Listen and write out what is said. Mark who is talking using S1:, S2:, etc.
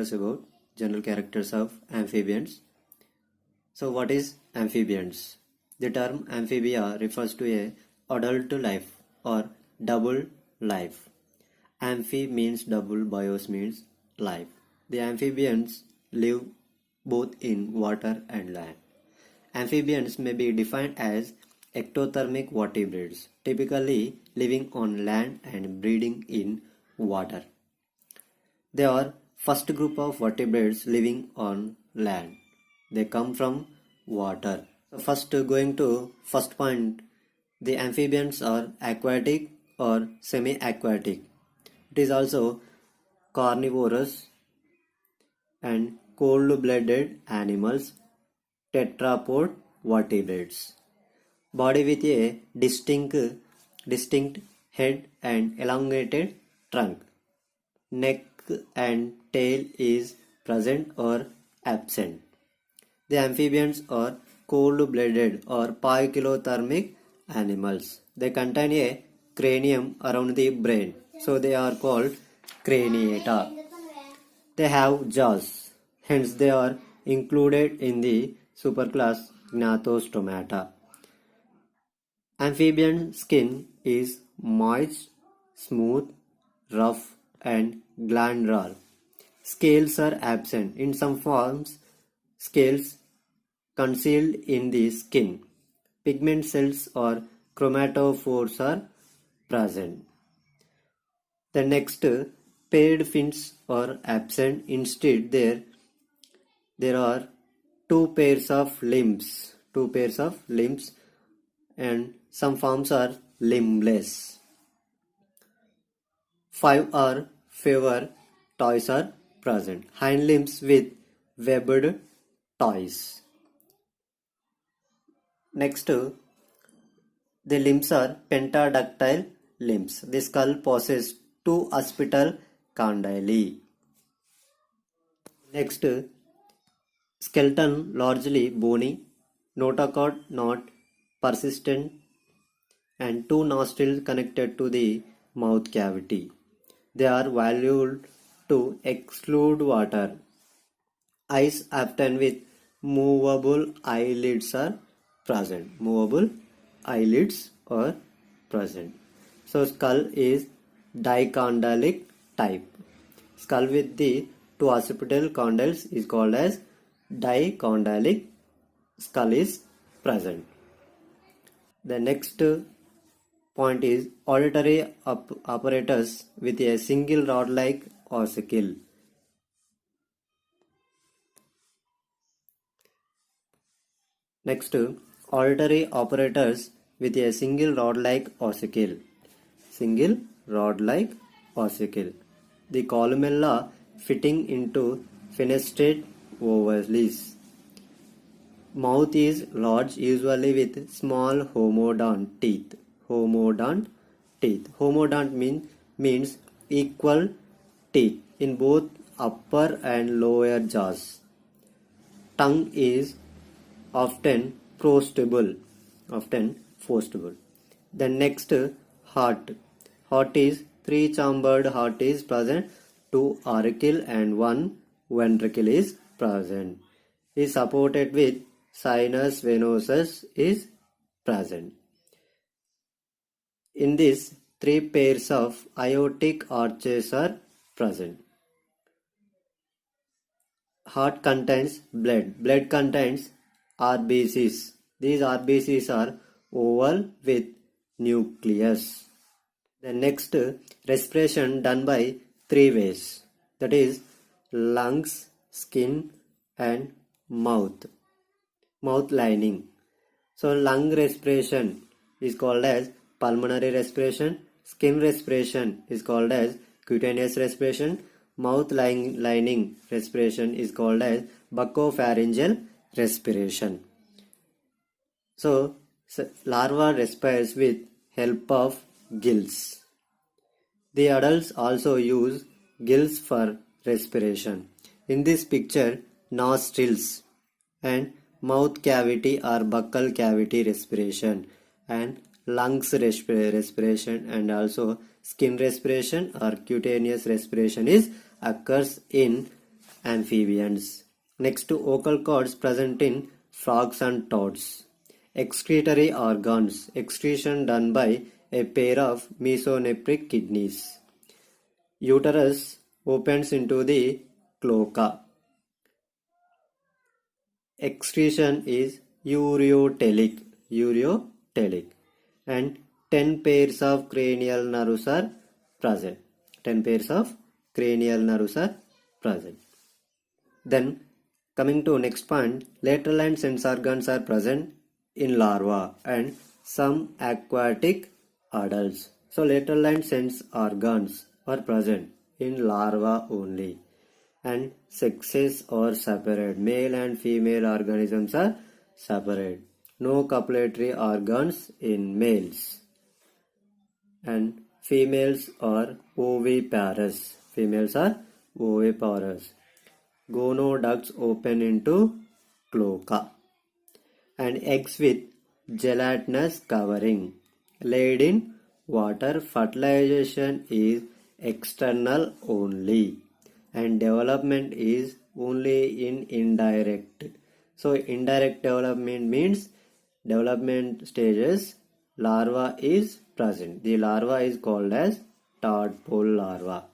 S1: discuss about general characters of amphibians. So what is amphibians? The term amphibia refers to a adult life or double life. Amphi means double, bios means life. The amphibians live both in water and land. Amphibians may be defined as ectothermic vertebrates, typically living on land and breeding in water. They are first group of vertebrates living on land. They come from water. First going to first point, the amphibians are aquatic or semi-aquatic. It is also carnivorous and cold-blooded animals, tetrapod vertebrates. Body with a distinct head and elongated trunk. Neck and tail is present or absent. The amphibians are cold-blooded or poikilothermic animals. They contain a cranium around the brain, so they are called craniata. They have jaws, hence they are included in the superclass Gnathostomata. Amphibian skin is moist, smooth, rough, and glandular. Scales are absent. In some forms, scales concealed in the skin. Pigment cells or chromatophores are present. The next, paired fins are absent. Instead, there are two pairs of limbs. And some forms are limbless. 5 or fewer toes are present. Hind limbs with webbed toes. Next, the limbs are pentadactyl limbs. The skull possesses 2 occipital condyli. Next, skeleton largely bony, notochord not persistent, and 2 nostrils connected to the mouth cavity. They are valued to exclude water. Eyes often with movable eyelids are present. So skull is dicondylic type. Skull with the 2 occipital condyles is called as dicondylic. Skull is present. The next point is auditory apparatus with a single rod-like ossicle. Next, auditory apparatus with a single rod-like ossicle. The columella fitting into fenestrate ovalis. Mouth is large, usually with small homodont teeth. Homodont means equal teeth in both upper and lower jaws. Tongue is often forcible. The next, heart. Heart is 3-chambered heart is present. 2 auricle and 1 ventricle is present. Is supported with sinus venosus is present. In this, 3 pairs of aortic arches are present. Heart contains blood. Blood contains RBCs. These RBCs are oval with nucleus. The next, respiration done by 3 ways. That is lungs, skin, and mouth lining. So lung respiration is called as pulmonary respiration. Skin respiration is called as cutaneous respiration. Mouth lining respiration is called as buccopharyngeal respiration. So larva respires with help of gills. The adults also use gills for respiration. In this picture, nostrils and mouth cavity or buccal cavity respiration, and lungs respiration, and also skin respiration or cutaneous respiration occurs in amphibians. Next, vocal cords present in frogs and toads. Excretory organs. Excretion done by a pair of mesonephric kidneys. Uterus opens into the cloaca. Excretion is ureotelic, and 10 pairs of cranial nerves are present. 10 pairs of cranial nerves are present. Then coming to next point, lateral and sense organs are present in larva and some aquatic adults. So lateral and sense organs are present in larva only, and sexes are separate. Male and female organisms are separate. No copulatory organs in males. And females are oviparous. Females are oviparous. Gonoducts open into cloaca. And eggs with gelatinous covering. Laid in water. Fertilization is external only, and development is only in indirect. So indirect development means development stages larva is present. The larva is called as tadpole larva.